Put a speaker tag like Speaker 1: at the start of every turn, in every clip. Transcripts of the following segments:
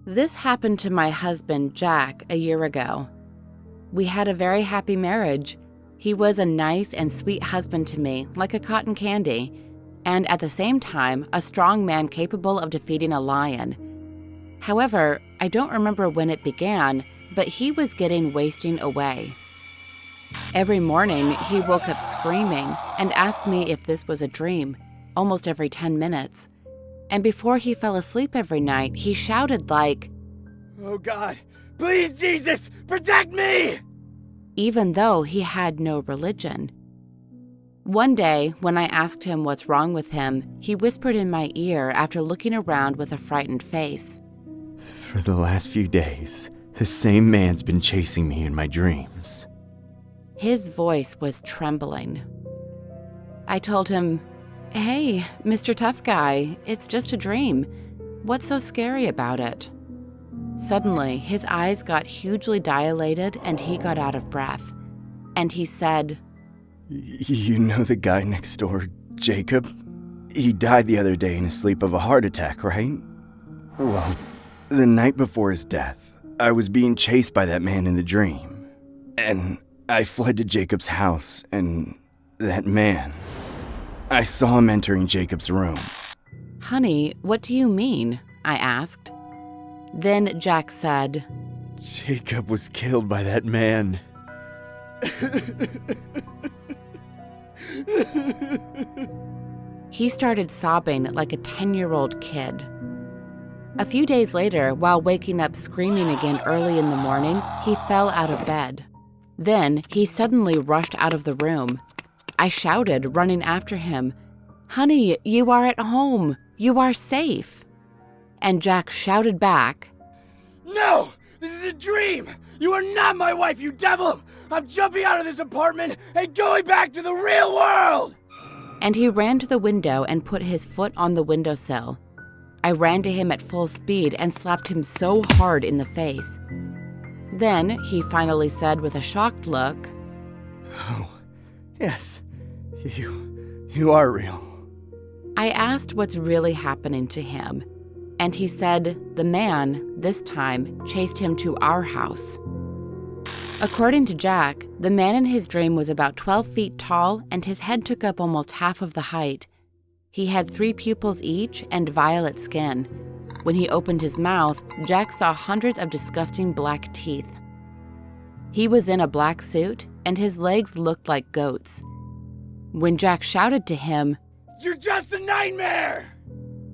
Speaker 1: This happened to my husband, Jack, a year ago. We had a very happy marriage. He was a nice and sweet husband to me, like a cotton candy, and at the same time, a strong man capable of defeating a lion. However, I don't remember when it began, but he was getting wasting away. Every morning, he woke up screaming and asked me if this was a dream, almost every 10 minutes. And before he fell asleep every night, he shouted like,
Speaker 2: "Oh God, please Jesus, protect me!"
Speaker 1: even though he had no religion. One day, when I asked him what's wrong with him, he whispered in my ear after looking around with a frightened face.
Speaker 3: "For the last few days, the same man's been chasing me in my dreams."
Speaker 1: His voice was trembling. I told him, "Hey, Mr. Tough Guy, it's just a dream. What's so scary about it?" Suddenly, his eyes got hugely dilated and he got out of breath. And he said,
Speaker 3: "You know the guy next door, Jacob? He died the other day in his sleep of a heart attack, right? Well, the night before his death, I was being chased by that man in the dream. And I fled to Jacob's house, and that man, I saw him entering Jacob's room."
Speaker 1: "Honey, what do you mean?" I asked. Then Jack said,
Speaker 3: "Jacob was killed by that man."
Speaker 1: He started sobbing like a 10-year-old kid. A few days later, while waking up screaming again early in the morning, he fell out of bed. Then he suddenly rushed out of the room. I shouted, running after him, "Honey, you are at home. You are safe." And Jack shouted back,
Speaker 2: "No! This is a dream! You are not my wife, you devil! I'm jumping out of this apartment and going back to the real world!"
Speaker 1: And he ran to the window and put his foot on the windowsill. I ran to him at full speed and slapped him so hard in the face. Then he finally said with a shocked look,
Speaker 3: "Oh, yes, you are real."
Speaker 1: I asked what's really happening to him, and he said the man, this time, chased him to our house. According to Jack, the man in his dream was about 12 feet tall and his head took up almost half of the height. He had 3 pupils each and violet skin. When he opened his mouth, Jack saw hundreds of disgusting black teeth. He was in a black suit and his legs looked like goats. When Jack shouted to him,
Speaker 2: "You're just a nightmare!"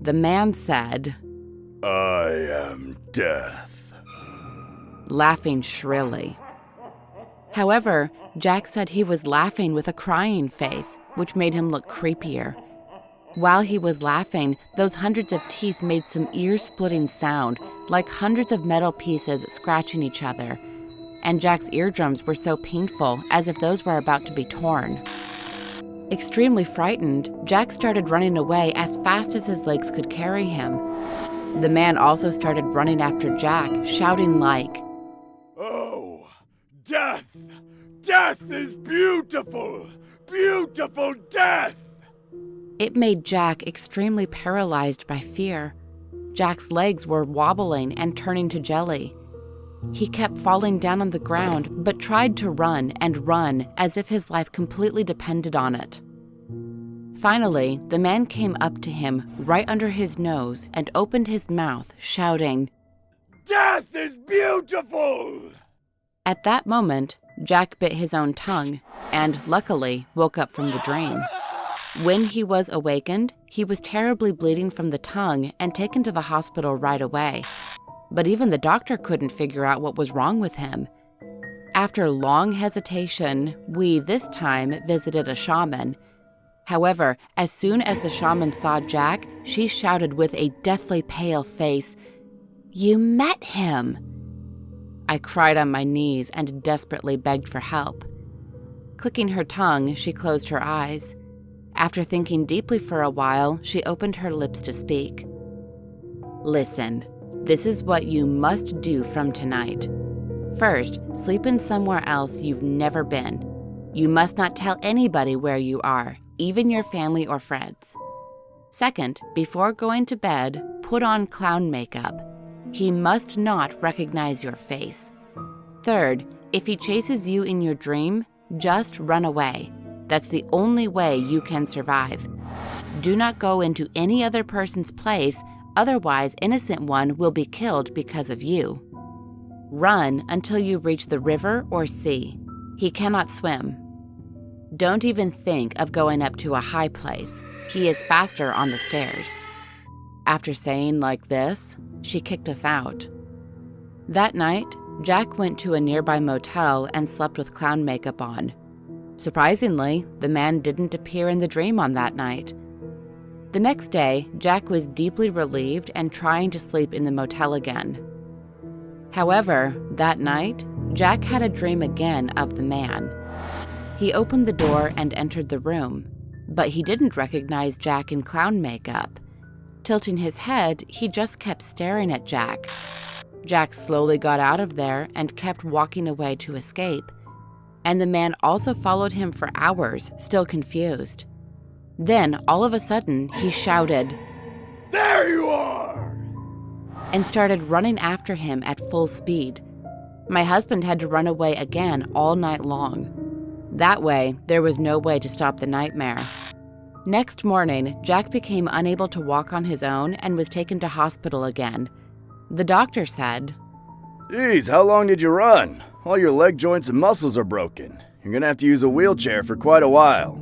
Speaker 1: the man said,
Speaker 3: "I am death,"
Speaker 1: laughing shrilly. However, Jack said he was laughing with a crying face, which made him look creepier. While he was laughing, those hundreds of teeth made some ear-splitting sound, like hundreds of metal pieces scratching each other. And Jack's eardrums were so painful, as if those were about to be torn. Extremely frightened, Jack started running away as fast as his legs could carry him. The man also started running after Jack, shouting like,
Speaker 2: "Oh, death! Death is beautiful! Beautiful death!"
Speaker 1: It made Jack extremely paralyzed by fear. Jack's legs were wobbling and turning to jelly. He kept falling down on the ground, but tried to run and run as if his life completely depended on it. Finally, the man came up to him right under his nose and opened his mouth, shouting,
Speaker 2: "Death is beautiful!"
Speaker 1: At that moment, Jack bit his own tongue and, luckily, woke up from the dream. When he was awakened, he was terribly bleeding from the tongue and taken to the hospital right away. But even the doctor couldn't figure out what was wrong with him. After long hesitation, we, this time, visited a shaman. However, as soon as the shaman saw Jack, she shouted with a deathly pale face, "You met him!" I cried on my knees and desperately begged for help. Clicking her tongue, she closed her eyes. After thinking deeply for a while, she opened her lips to speak. "Listen, this is what you must do from tonight. First, sleep in somewhere else you've never been. You must not tell anybody where you are, even your family or friends. Second, before going to bed, put on clown makeup. He must not recognize your face. Third, if he chases you in your dream, just run away. That's the only way you can survive. Do not go into any other person's place, otherwise innocent one will be killed because of you. Run until you reach the river or sea. He cannot swim. Don't even think of going up to a high place. He is faster on the stairs. After saying like this, she kicked us out. That night, Jack went to a nearby motel and slept with clown makeup on. Surprisingly, the man didn't appear in the dream on that night. The next day, Jack was deeply relieved and trying to sleep in the motel again. However, that night, Jack had a dream again of the man. He opened the door and entered the room, but he didn't recognize Jack in clown makeup. Tilting his head, he just kept staring at Jack. Jack slowly got out of there and kept walking away to escape. And the man also followed him for hours, still confused. Then, all of a sudden, he shouted,
Speaker 2: "There you are!"
Speaker 1: and started running after him at full speed. My husband had to run away again all night long. That way, there was no way to stop the nightmare. Next morning, Jack became unable to walk on his own and was taken to hospital again. The doctor said,
Speaker 3: "Geez, how long did you run? All your leg joints and muscles are broken. You're gonna have to use a wheelchair for quite a while."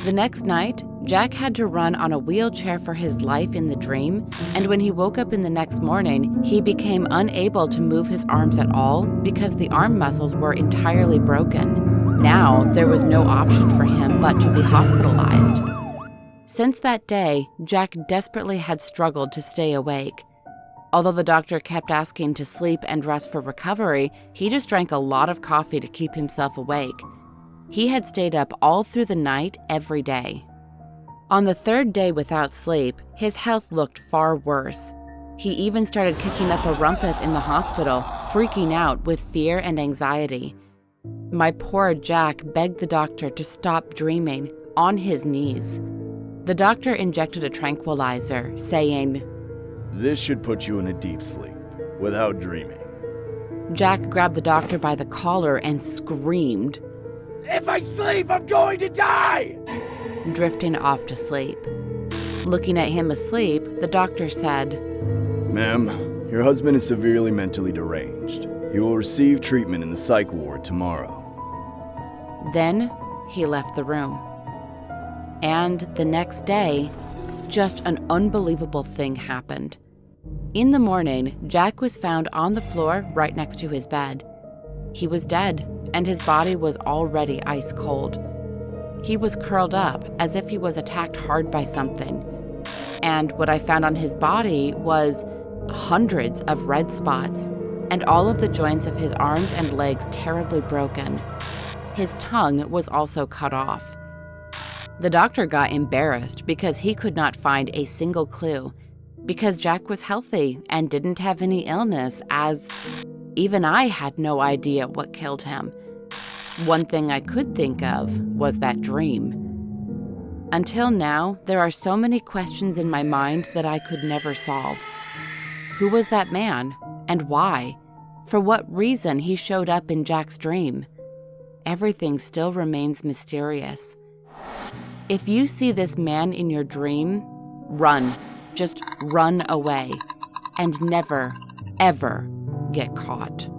Speaker 1: The next night, Jack had to run on a wheelchair for his life in the dream, and when he woke up in the next morning, he became unable to move his arms at all because the arm muscles were entirely broken. Now, there was no option for him but to be hospitalized. Since that day, Jack desperately had struggled to stay awake. Although the doctor kept asking to sleep and rest for recovery, he just drank a lot of coffee to keep himself awake. He had stayed up all through the night every day. On the third day without sleep, his health looked far worse. He even started kicking up a rumpus in the hospital, freaking out with fear and anxiety. My poor Jack begged the doctor to stop dreaming, on his knees. The doctor injected a tranquilizer, saying,
Speaker 3: "This should put you in a deep sleep, without dreaming."
Speaker 1: Jack grabbed the doctor by the collar and screamed,
Speaker 2: "If I sleep, I'm going to die!"
Speaker 1: drifting off to sleep. Looking at him asleep, the doctor said,
Speaker 3: "Ma'am, your husband is severely mentally deranged. He will receive treatment in the psych ward tomorrow."
Speaker 1: Then he left the room. And the next day, just an unbelievable thing happened. In the morning, Jack was found on the floor right next to his bed. He was dead, and his body was already ice cold. He was curled up as if he was attacked hard by something. And what I found on his body was hundreds of red spots, and all of the joints of his arms and legs terribly broken. His tongue was also cut off. The doctor got embarrassed because he could not find a single clue, because Jack was healthy and didn't have any illness, as even I had no idea what killed him. One thing I could think of was that dream. Until now, there are so many questions in my mind that I could never solve. Who was that man, and why? For what reason he showed up in Jack's dream? Everything still remains mysterious. If you see this man in your dream, run. Just run away. And never, ever get caught.